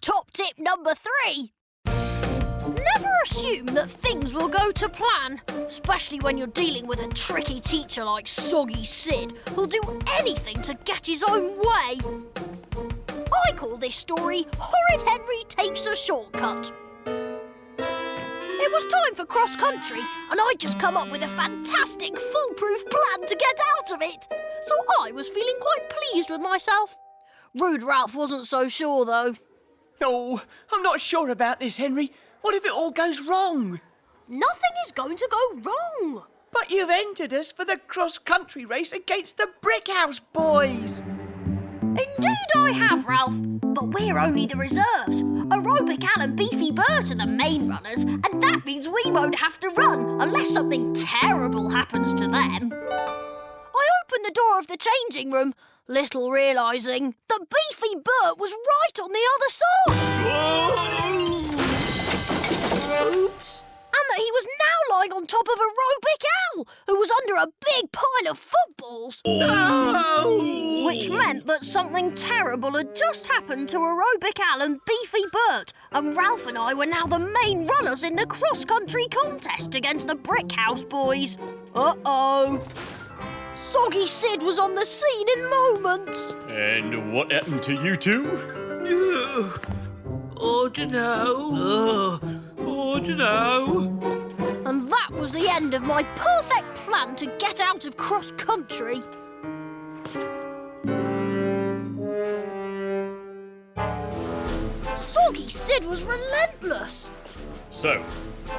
Top tip number 3. Never assume that things will go to plan, especially when you're dealing with a tricky teacher like Soggy Sid, who'll do anything to get his own way. I call this story Horrid Henry Takes a Shortcut. It was time for cross-country, and I'd just come up with a fantastic, foolproof plan to get out of it, so I was feeling quite pleased with myself. Rude Ralph wasn't so sure, though. Oh, I'm not sure about this, Henry. What if it all goes wrong? Nothing is going to go wrong. But you've entered us for the cross-country race against the Brickhouse Boys. Indeed I have, Ralph. But we're only the reserves. Aerobic Al and Beefy Bert are the main runners, and that means we won't have to run unless something terrible happens to them. I opened the door of the changing room, little realising that Beefy Bert was right on the other side. Oops. And that he was now lying on top of Aerobic Al, who was under a big pile of footballs. No! Which meant that something terrible had just happened to Aerobic Al and Beefy Bert, and Ralph and I were now the main runners in the cross-country contest against the Brickhouse Boys. Uh-oh. Soggy Sid was on the scene in moments. And what happened to you two? Oh, dunno. Oh, dunno. And that was the end of my perfect plan to get out of cross-country. Soggy Sid was relentless. So,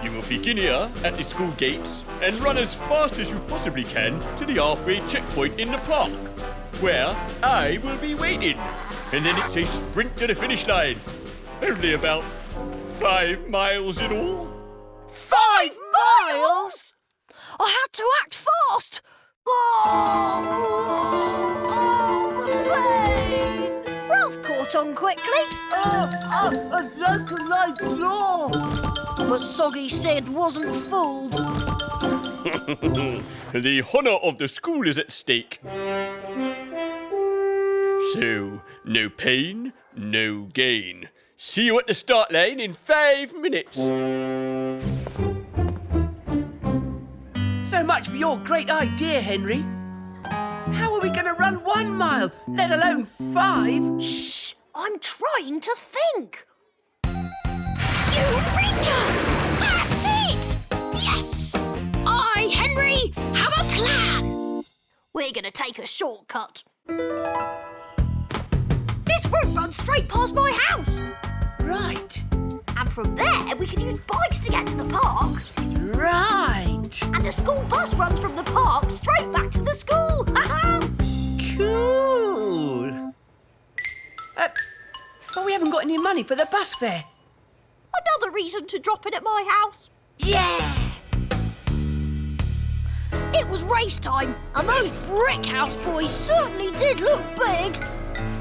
you will begin here at the school gates and run as fast as you possibly can to the halfway checkpoint in the park, where I will be waiting. And then it's a sprint to the finish line. Only about 5 miles in all. 5 miles? I had to act fast. Oh, the pain. Ralph caught on quickly. A local law. But Soggy Sid wasn't fooled. The honour of the school is at stake. So, no pain, no gain. See you at the start line in 5 minutes. So much for your great idea, Henry. How are we going to run 1 mile, let alone 5? Shh! I'm trying to think. Eureka! That's it! Yes! I, Henry, have a plan. We're going to take a shortcut. This route runs straight past my house. Right. And from there, we can use bikes to get to the park. Right. And the school bus runs from the park straight back to the school. Cool. But we haven't got any money for the bus fare. Another reason to drop in at my house. Yeah! It was race time, and those Brickhouse Boys certainly did look big.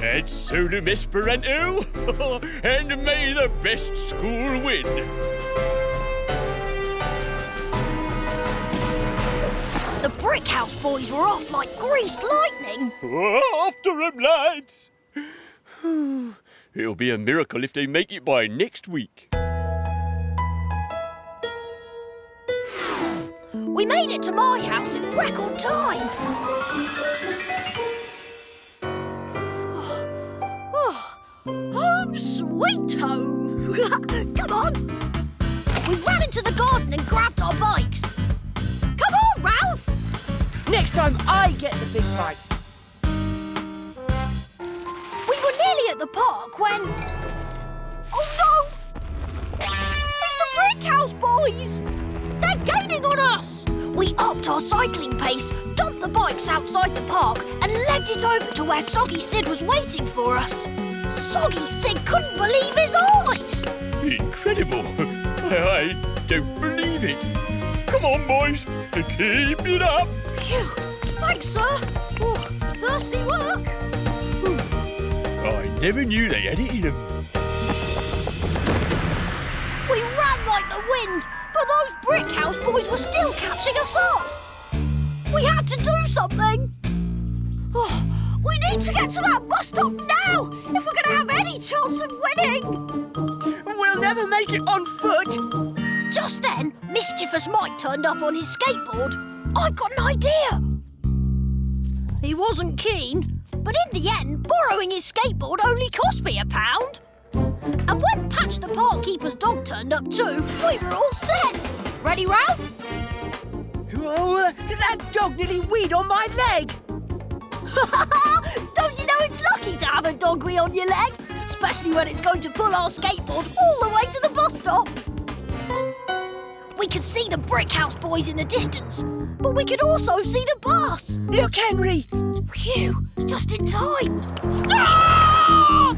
And so do Esperanto, and may the best school win. The Brickhouse Boys were off like greased lightning. After 'em, lads. It'll be a miracle if they make it by next week. We made it to my house in record time. Home sweet home. Come on. We ran into the garden and grabbed our bikes. Come on, Ralph. Next time I get the big bike. We were nearly at the park when... Oh, no! It's the Brickhouse Boys! They're gaining on us! We upped our cycling pace, dumped the bikes outside the park and legged it over to where Soggy Sid was waiting for us. Soggy Sid couldn't believe his eyes! Incredible! I don't believe it. Come on, boys, keep it up. Phew! Thanks, sir. Oh, thirsty work. I never knew they had it in them. We ran like the wind, but those Brickhouse Boys were still catching us up. We had to do something. Oh, we need to get to that bus stop now if we're going to have any chance of winning. We'll never make it on foot. Just then, Mischievous Mike turned up on his skateboard. I've got an idea. He wasn't keen, but in the end, borrowing his skateboard only cost me £1. And when Patch the park keeper's dog turned up too, we were all set. Ready, Ralph? Oh, that dog nearly weed on my leg. Don't you know it's lucky to have a dog wee on your leg? Especially when it's going to pull our skateboard all the way to the bus stop. We could see the Brick House boys in the distance, but we could also see the bus. Look, Henry. Phew, just in time. Stop!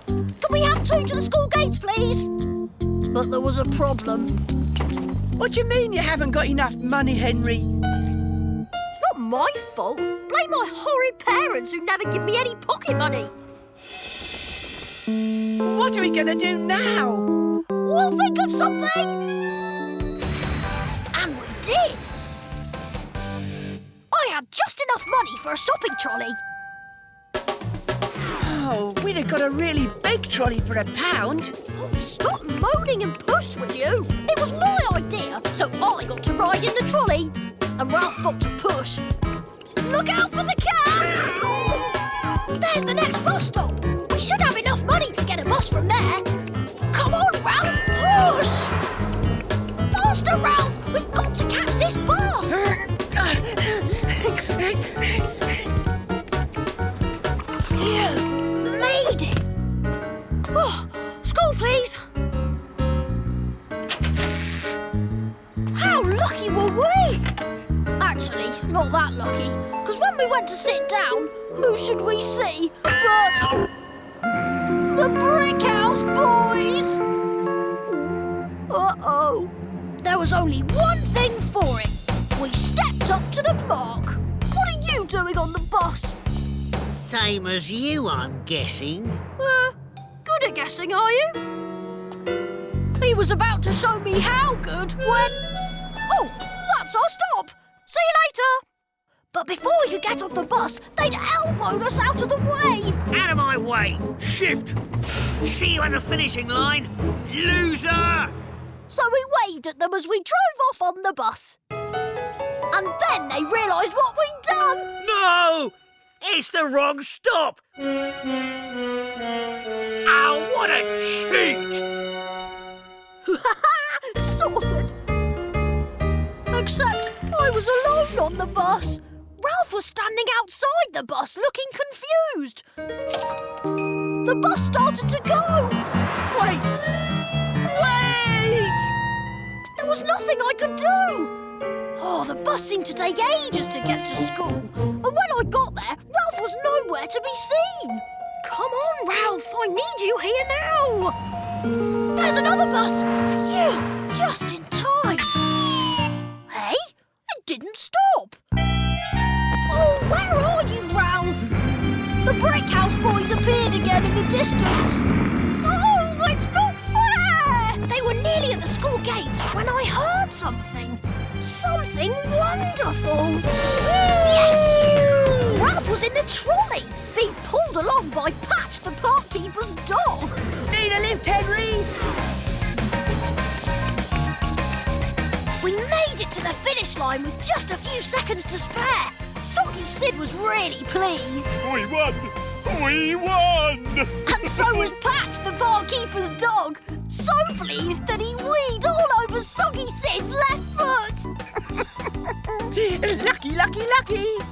Can we have 2 to the school gates, please? But there was a problem. What do you mean you haven't got enough money, Henry? It's not my fault. Blame my horrid parents who never give me any pocket money. What are we going to do now? We'll think of something! And we did! I had just enough money for a shopping trolley. Oh, we'd have got a really big trolley for £1. Oh, stop moaning and push, will you? It was my idea, so I got to ride in the trolley. And Ralph got to push. Look out for the cat! There's the next bus stop. We should have enough money to get a bus from there. Come on, Ralph, push! Faster, Ralph! We've got to catch this bus! Phew, made it! Oh, school, please! How lucky were we? Actually, not that lucky, because when we went to sit down, who should we see but the Brick House boys? Uh-oh. There was only one thing for it. We stepped up to the mark. What are you doing on the bus? Same as you, I'm guessing. Good at guessing, are you? He was about to show me how good when... Oh, that's our stop. See you later. But before we could get off the bus, they'd elbowed us out of the way. Out of my way! Shift! See you at the finishing line, loser! So we waved at them as we drove off on the bus. And then they realised what we'd done. No! It's the wrong stop! Ow, what a cheat! Sorted. Except I was alone on the bus. Ralph was standing outside the bus looking confused. The bus started to go. Wait! There was nothing I could do. Oh, the bus seemed to take ages to get to school. And when I got there, Ralph was nowhere to be seen. Come on, Ralph, I need you here now. There's another bus. Phew, just in time. Hey, it didn't stop. Oh, where are you, Ralph? The Brick House boys appeared again in the distance. Oh, it's not fair! They were nearly at the school gates when I heard something. Something wonderful. Yes! Ralph was in the trolley, being pulled along by Patch, the park keeper's dog. Need a lift, Henry? We made it to the finish line with just a few seconds to spare. Soggy Sid was really pleased. We won! We won! And so was Patch, the barkeeper's dog. So pleased that he weed all over Soggy Sid's left foot. Lucky, lucky, lucky!